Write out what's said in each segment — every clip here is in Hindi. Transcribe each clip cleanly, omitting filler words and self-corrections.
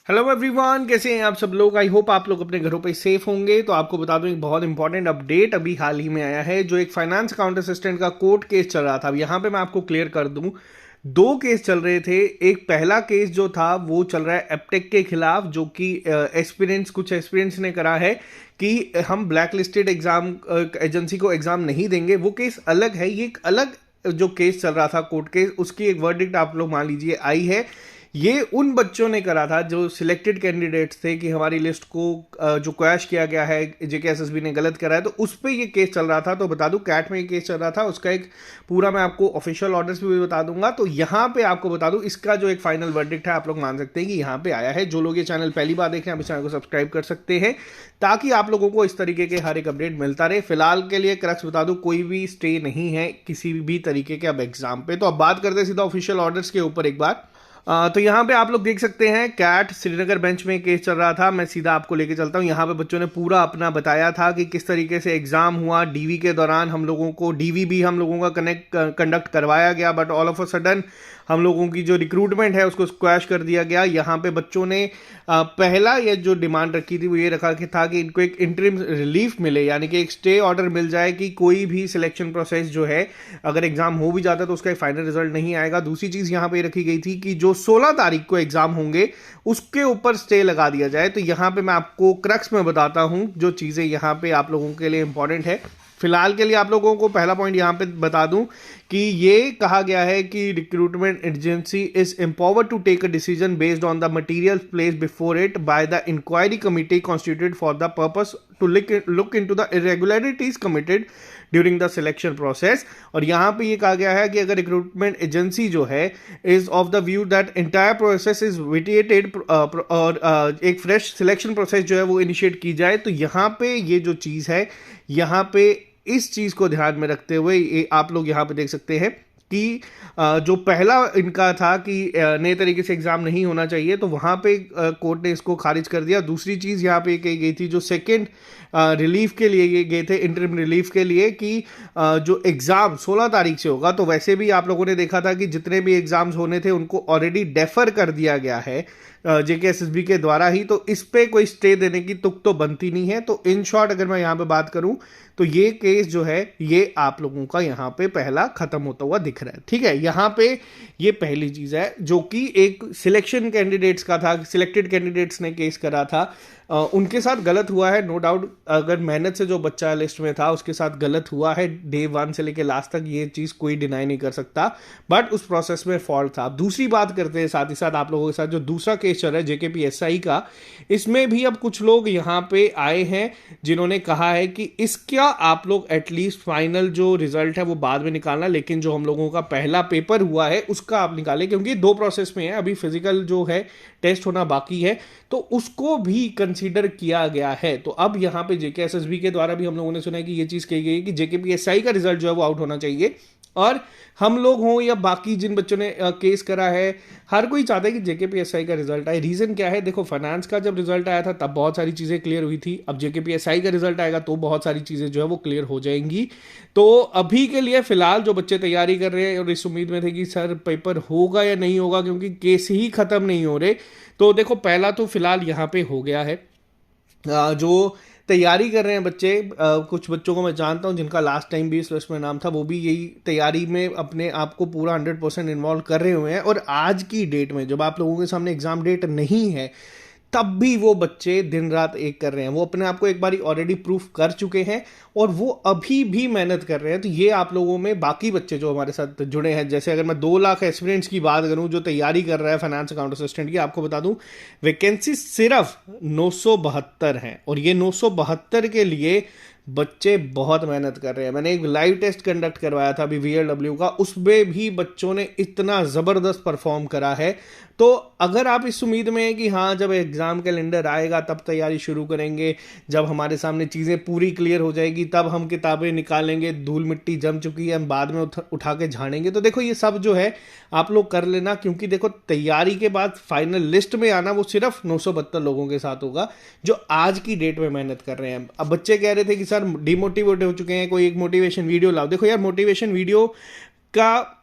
हेलो एवरीवन, कैसे हैं आप सब लोग। आई होप आप लोग अपने घरों पे सेफ होंगे। तो आपको बता दूं एक बहुत इंपॉर्टेंट अपडेट अभी हाल ही में आया है। जो एक फाइनेंस अकाउंट असिस्टेंट का कोर्ट केस चल रहा था, अब यहाँ पे मैं आपको क्लियर कर दूं, दो केस चल रहे थे। एक पहला केस जो था वो चल रहा है एप्टेक के खिलाफ, जो कि कुछ एस्पिरेंट्स ने करा है कि हम ब्लैक लिस्टेड एग्जाम एजेंसी को एग्जाम नहीं देंगे। वो केस अलग है। ये एक अलग जो केस चल रहा था कोर्ट केस, उसकी एक वर्डिक्ट आप लोग मान लीजिए आई है। ये उन बच्चों ने करा था जो सिलेक्टेड कैंडिडेट्स थे कि हमारी लिस्ट को जो क्वैश किया गया है, जेकेएसएसबी ने गलत करा है, तो उस पर ये केस चल रहा था। तो बता दूं कैट में ये केस चल रहा था, उसका एक पूरा मैं आपको ऑफिशियल ऑर्डर्स भी बता दूंगा। तो यहाँ पे आपको बता दूं इसका जो एक फाइनल वर्डिक्ट है, आप लोग मान सकते हैं कि यहाँ पे आया है। जो लोग ये चैनल पहली बार देख रहे हैं, आप इस चैनल को सब्सक्राइब कर सकते हैं ताकि आप लोगों को इस तरीके के हर एक अपडेट मिलता रहे। फिलहाल के लिए क्रक्स बता दूं, कोई भी स्टे नहीं है किसी भी तरीके के अब एग्जाम पे। तो अब बात करते हैं सीधा ऑफिशियल ऑर्डर्स के ऊपर एक बार। तो यहाँ पे आप लोग देख सकते हैं कैट श्रीनगर बेंच में केस चल रहा था। मैं सीधा आपको लेके चलता हूँ। यहाँ पे बच्चों ने पूरा अपना बताया था कि किस तरीके से एग्जाम हुआ। डीवी के दौरान हम लोगों को डीवी भी हम लोगों का कंडक्ट करवाया गया, but all of a sudden हम लोगों की जो रिक्रूटमेंट है उसको स्क्वैश कर दिया गया। यहाँ पे बच्चों ने पहला ये जो डिमांड रखी थी वो ये रखा कि था कि इनको एक इंटरिम रिलीफ मिले, यानी कि एक स्टे ऑर्डर मिल जाए कि कोई भी सिलेक्शन प्रोसेस जो है, अगर एग्जाम हो भी जाता तो उसका एक फाइनल रिजल्ट नहीं आएगा। दूसरी चीज यहाँ पे रखी गई थी कि जो 16 तारीख को एग्जाम होंगे उसके ऊपर स्टे लगा दिया जाए। तो यहाँ पे मैं आपको क्रक्स में बताता हूँ जो चीजें यहाँ पे आप लोगों के लिए इंपॉर्टेंट है। फिलहाल के लिए आप लोगों को पहला पॉइंट यहाँ पे बता दूं कि ये कहा गया है कि recruitment agency is empowered to take a decision based on the material placed before it by the inquiry committee constituted for the purpose to look into the irregularities committed during the selection process. और यहाँ पे ये कहा गया है कि अगर रिक्रूटमेंट एजेंसी जो है is of the view that entire process is vitiated और एक फ्रेश सिलेक्शन प्रोसेस जो है वो इनिशिएट की जाए। तो यहाँ पे ये जो चीज़ है, यहाँ पे इस चीज़ को ध्यान में रखते हुए ये आप लोग यहाँ पे देख सकते हैं कि जो पहला इनका था कि नए तरीके से एग्जाम नहीं होना चाहिए, तो वहाँ पे कोर्ट ने इसको खारिज कर दिया। दूसरी चीज़ यहाँ पे कही गई थी, जो सेकंड रिलीफ के लिए ये गए थे, इंटरिम रिलीफ के लिए, कि जो एग्ज़ाम 16 तारीख से होगा, तो वैसे भी आप लोगों ने देखा था कि जितने भी एग्ज़ाम्स होने थे उनको ऑलरेडी डेफर कर दिया गया है जेकेएसएसबी के द्वारा ही। तो इस पे कोई स्टे देने की तुक तो बनती नहीं है। तो इन शॉर्ट अगर मैं यहाँ पे बात करूँ तो ये केस जो है ये आप लोगों का यहाँ पे पहला खत्म होता हुआ दिख रहा है। ठीक है, यहाँ पे ये पहली चीज है जो कि एक सिलेक्शन कैंडिडेट्स का था, सिलेक्टेड कैंडिडेट्स ने केस करा था। उनके साथ गलत हुआ है, नो डाउट। अगर मेहनत से जो बच्चा लिस्ट में था उसके साथ गलत हुआ है, डे 1 से लेकर लास्ट तक, ये चीज कोई डिनाई नहीं कर सकता, बट उस प्रोसेस में फॉल्ट था। दूसरी बात करते हैं साथ ही साथ आप लोगों के साथ जो दूसरा केस चल रहा है जेकेपीएसआई का, इसमें भी अब कुछ लोग यहाँ पे आए हैं जिन्होंने कहा है कि इसका आप लोग एटलीस्ट फाइनल जो रिजल्ट है वो बाद में निकालना, लेकिन जो हम लोगों का पहला पेपर हुआ है उसका आप निकालें, क्योंकि 2 प्रोसेस में है। अभी फिजिकल जो है टेस्ट होना बाकी है, तो उसको भी कंसीडर किया गया है। तो अब यहाँ पे जेकेएसएसबी के द्वारा भी हम लोगों ने सुना है कि ये चीज कही गई है कि जेकेपीएसआई का रिजल्ट जो है वो आउट होना चाहिए। और हम लोग हों या बाकी जिन बच्चों ने केस करा है, हर कोई चाहता है कि जेकेपीएसआई का रिजल्ट आए। रीजन क्या है, देखो फाइनेंस का जब रिजल्ट आया था तब बहुत सारी चीजें क्लियर हुई थी, अब जेकेपीएसआई का रिजल्ट आएगा तो बहुत सारी चीजें जो है वो क्लियर हो जाएंगी। तो अभी के लिए फिलहाल जो बच्चे तैयारी कर रहे हैं और इस उम्मीद में थे कि सर पेपर होगा या नहीं होगा क्योंकि केस ही खत्म नहीं हो रहे, तो देखो पहला तो फिलहाल यहाँ पे हो गया है। जो तैयारी कर रहे हैं बच्चे, कुछ बच्चों को मैं जानता हूं जिनका लास्ट टाइम भी इस लिस्ट में नाम था, वो भी यही तैयारी में अपने आप को पूरा 100% इन्वॉल्व कर रहे हुए हैं। और आज की डेट में जब आप लोगों के सामने एग्जाम डेट नहीं है तब भी वो बच्चे दिन रात एक कर रहे हैं। वो अपने आप को एक बारी ऑलरेडी प्रूफ कर चुके हैं और वो अभी भी मेहनत कर रहे हैं। तो ये आप लोगों में बाकी बच्चे जो हमारे साथ जुड़े हैं, जैसे अगर मैं 2 लाख एस्पिरेंट्स की बात करूं जो तैयारी कर रहा है फाइनेंस अकाउंट असिस्टेंट की, आपको बता दूं वैकेंसी सिर्फ 972 है और ये 972 के लिए बच्चे बहुत मेहनत कर रहे हैं। मैंने एक लाइव टेस्ट कंडक्ट करवाया था अभी वीएलडब्ल्यू का, उसमें भी बच्चों ने इतना जबरदस्त परफॉर्म करा है। तो अगर आप इस उम्मीद में हैं कि हाँ जब एग्जाम कैलेंडर आएगा तब तैयारी शुरू करेंगे, जब हमारे सामने चीज़ें पूरी क्लियर हो जाएगी तब हम किताबें निकालेंगे, धूल मिट्टी जम चुकी है हम बाद में उठा के झाड़ेंगे, तो देखो ये सब जो है आप लोग कर लेना। क्योंकि देखो तैयारी के बाद फाइनल लिस्ट में आना वो सिर्फ 972 लोगों के साथ होगा जो आज की डेट में मेहनत कर रहे हैं। अब बच्चे कह रहे थे कि सर डिमोटिवेट हो चुके हैं, कोई एक मोटिवेशन वीडियो लाओ। देखो यार, मोटिवेशन वीडियो का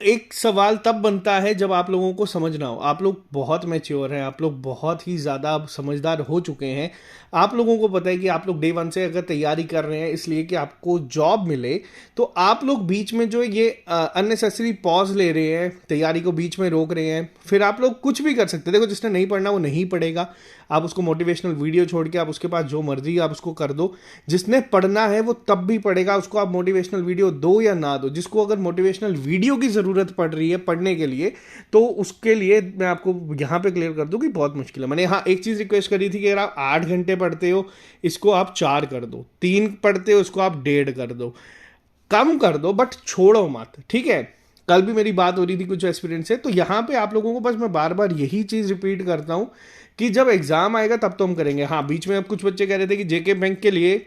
एक सवाल तब बनता है जब आप लोगों को समझना हो। आप लोग बहुत मैच्योर हैं, आप लोग बहुत ही ज़्यादा समझदार हो चुके हैं। आप लोगों को पता है कि आप लोग डे वन से अगर तैयारी कर रहे हैं इसलिए कि आपको जॉब मिले, तो आप लोग बीच में जो ये अननेसेसरी पॉज ले रहे हैं, तैयारी को बीच में रोक रहे हैं, फिर आप लोग कुछ भी कर सकते हैं। देखो, जिसने नहीं पढ़ना वो नहीं पढ़ेगा, आप उसको मोटिवेशनल वीडियो छोड़ के आप उसके पास जो मर्जी आप उसको कर दो। जिसने पढ़ना है वो तब भी पढ़ेगा, उसको आप मोटिवेशनल वीडियो दो या ना दो। जिसको अगर मोटिवेशनल वीडियो की ज़रूरत पड़ रही है पढ़ने के लिए, तो उसके लिए मैं आपको यहाँ पे क्लियर कर दूं कि बहुत मुश्किल है। मैंने हाँ एक चीज़ रिक्वेस्ट करी थी कि अगर आप 8 घंटे पढ़ते हो इसको आप 4 कर दो, 3 पढ़ते हो इसको आप 1.5 कर दो, कम कर दो बट छोड़ो मत, ठीक है। कल भी मेरी बात हो रही थी कुछ एक्सपीरियंस से, तो यहाँ पे आप लोगों को बस मैं बार बार यही चीज़ रिपीट करता हूँ कि जब एग्जाम आएगा तब तो हम करेंगे। हाँ, बीच में अब कुछ बच्चे कह रहे थे कि जेके बैंक के लिए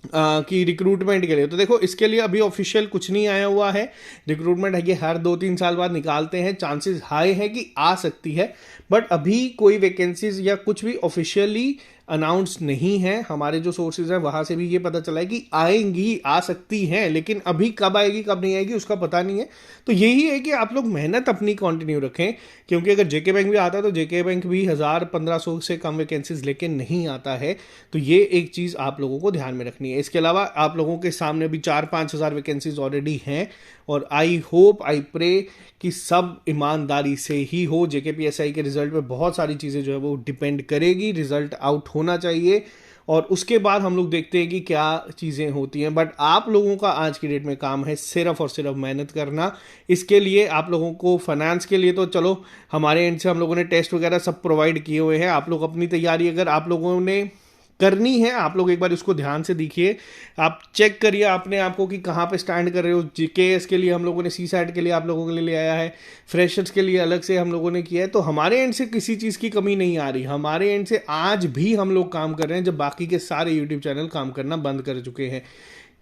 कि रिक्रूटमेंट के लिए, तो देखो इसके लिए अभी ऑफिशियल कुछ नहीं आया हुआ है। रिक्रूटमेंट है कि हर 2-3 साल बाद निकालते हैं, चांसेस हाई है कि आ सकती है, बट अभी कोई वैकेंसीज या कुछ भी ऑफिशियली अनाउंस नहीं है। हमारे जो सोर्सेज हैं वहां से भी ये पता चला है कि आएंगी, आ सकती हैं, लेकिन अभी कब आएगी कब नहीं आएगी उसका पता नहीं है। तो यही है कि आप लोग मेहनत अपनी कंटिन्यू रखें, क्योंकि अगर जेके बैंक भी आता है तो जेके बैंक भी 1000-1500 से कम वैकेंसीज लेके नहीं आता है। तो ये एक चीज़ आप लोगों को ध्यान में रखनी है। इसके अलावा आप लोगों के सामने भी 4-5 हज़ार वैकेंसीज ऑलरेडी हैं, और आई होप आई प्रे कि सब ईमानदारी से ही हो। जेकेपीएसआई के रिजल्ट पे बहुत सारी चीज़ें जो है वो डिपेंड करेगी। रिजल्ट आउट होना चाहिए और उसके बाद हम लोग देखते हैं कि क्या चीज़ें होती हैं। बट आप लोगों का आज की डेट में काम है सिर्फ और सिर्फ मेहनत करना। इसके लिए आप लोगों को फाइनेंस के लिए तो चलो हमारे एंड से हम लोगों ने टेस्ट वगैरह सब प्रोवाइड किए हुए हैं। आप लोग अपनी तैयारी अगर आप लोगों ने करनी है, आप लोग एक बार इसको ध्यान से देखिए, आप चेक करिए अपने आप को कि कहाँ पे स्टैंड कर रहे हो। जीकेएस के लिए हम लोगों ने सी सैट के लिए आप लोगों के लिए ले आया है, फ्रेशर्स के लिए अलग से हम लोगों ने किया है। तो हमारे एंड से किसी चीज़ की कमी नहीं आ रही। हमारे एंड से आज भी हम लोग काम कर रहे हैं जब बाकी के सारे यूट्यूब चैनल काम करना बंद कर चुके हैं,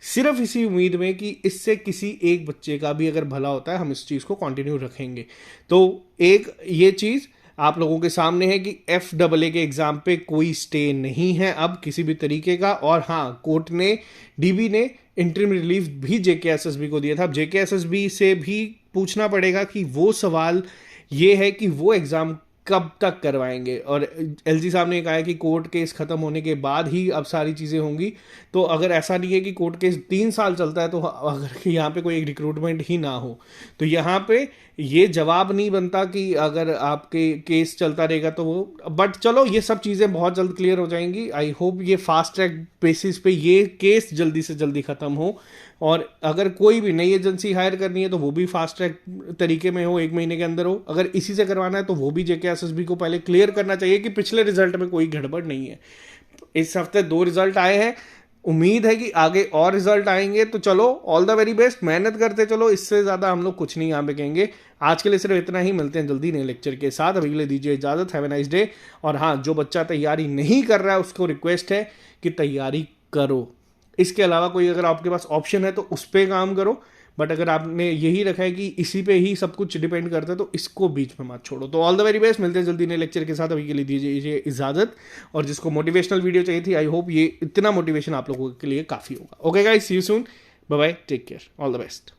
सिर्फ इसी उम्मीद में कि इससे किसी एक बच्चे का भी अगर भला होता है हम इस चीज़ को कंटिन्यू रखेंगे। तो एक ये चीज़ आप लोगों के सामने है कि FAA के एग्जाम पे कोई स्टे नहीं है अब किसी भी तरीके का। और हाँ, कोर्ट ने, डीबी ने इंटरिम रिलीफ भी जेकेएसएसबी को दिया था। अब जेकेएसएसबी से भी पूछना पड़ेगा कि वो सवाल ये है कि वो एग्जाम कब तक करवाएंगे। और एलजी साहब ने कहा है कि कोर्ट केस खत्म होने के बाद ही अब सारी चीज़ें होंगी। तो अगर ऐसा नहीं है कि कोर्ट केस 3 साल चलता है, तो अगर यहाँ पे कोई एक रिक्रूटमेंट ही ना हो, तो यहाँ पे ये जवाब नहीं बनता कि अगर आपके केस चलता रहेगा तो वो। बट चलो ये सब चीज़ें बहुत जल्द क्लियर हो जाएंगी। आई होप ये फास्ट ट्रैक बेसिस पे ये केस जल्दी से जल्दी ख़त्म हो, और अगर कोई भी नई एजेंसी हायर करनी है तो वो भी फास्ट ट्रैक तरीके में हो, 1 महीने के अंदर हो। अगर इसी से करवाना है तो वो भी जेकेएसएसबी को पहले क्लियर करना चाहिए कि पिछले रिजल्ट में कोई गड़बड़ नहीं है। इस हफ्ते 2 रिजल्ट आए हैं, उम्मीद है कि आगे और रिजल्ट आएंगे। तो चलो, ऑल द वेरी बेस्ट, मेहनत करते चलो, इससे ज़्यादा हम लोग कुछ नहीं यहाँ पे कहेंगे। आज के लिए सिर्फ इतना ही, मिलते हैं जल्दी नए लेक्चर के साथ। अभी के लिए दीजिए इजाज़त, हैव ए नाइस डे। और हाँ, जो बच्चा तैयारी नहीं कर रहा है उसको रिक्वेस्ट है कि तैयारी करो। इसके अलावा कोई अगर आपके पास ऑप्शन है तो उस पर काम करो, बट अगर आपने यही रखा है कि इसी पे ही सब कुछ डिपेंड करता है तो इसको बीच में मत छोड़ो। तो ऑल द वेरी बेस्ट, मिलते हैं जल्दी नए लेक्चर के साथ। अभी के लिए दीजिए इजाजत। और जिसको मोटिवेशनल वीडियो चाहिए थी, आई होप ये इतना मोटिवेशन आप लोगों के लिए काफ़ी होगा। Okay guys, see you soon, bye bye, take care, all the best.